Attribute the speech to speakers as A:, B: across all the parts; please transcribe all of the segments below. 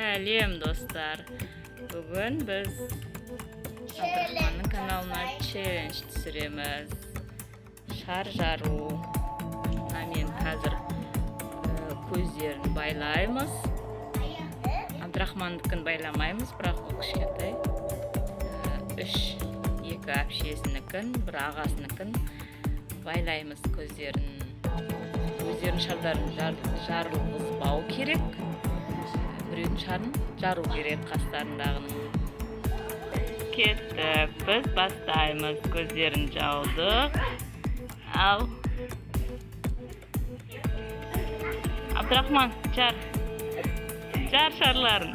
A: Сәлем достар. Бүгін біз Абдрахманның каналына челлендж түсіреміз. Шар жару. Мен қазір көздерін байлаймыз. Абдрахмандікін байламаймыз, бірақ ол кішкентай. Екі әпшесінікін, бір ағасынікін байлаймыз көздерін. Көздерін шардарын жарылғызбау керек. Біреудің шарын жару керек қастарындағының. Кеттік, біз бастаймыз. Көздерін жаудық. Ал. Абдрахман, жар шарларын.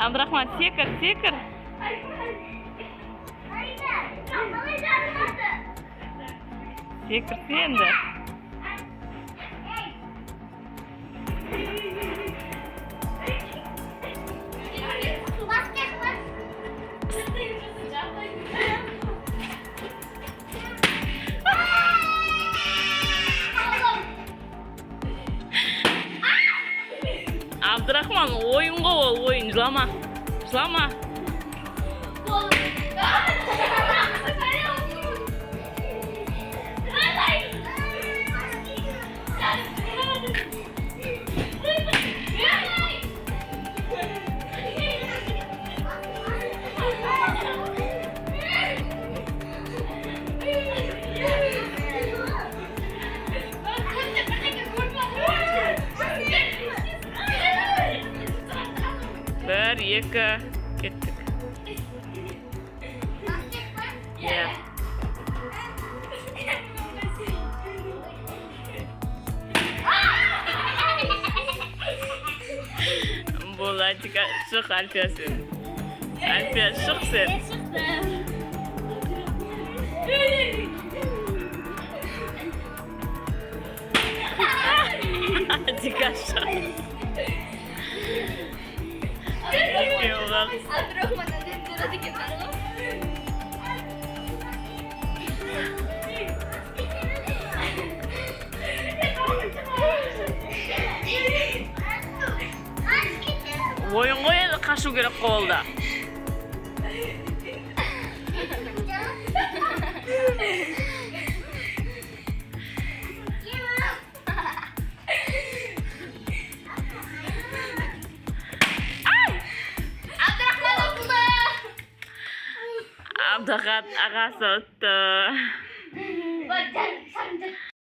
A: Абдрахман, секір. Секірсе енді. Абдрахман, ойынға ол, ойын, жылама. Bir, екі, кеттік. Бұл Атика, шық Альфия сен. Альфия, шық сен. Атика, шық.
B: Абдрахман, нәтижелі кетер ғой.
A: Ойын ғой енді қашу керек қолда. Абдахат ағасы ұтты.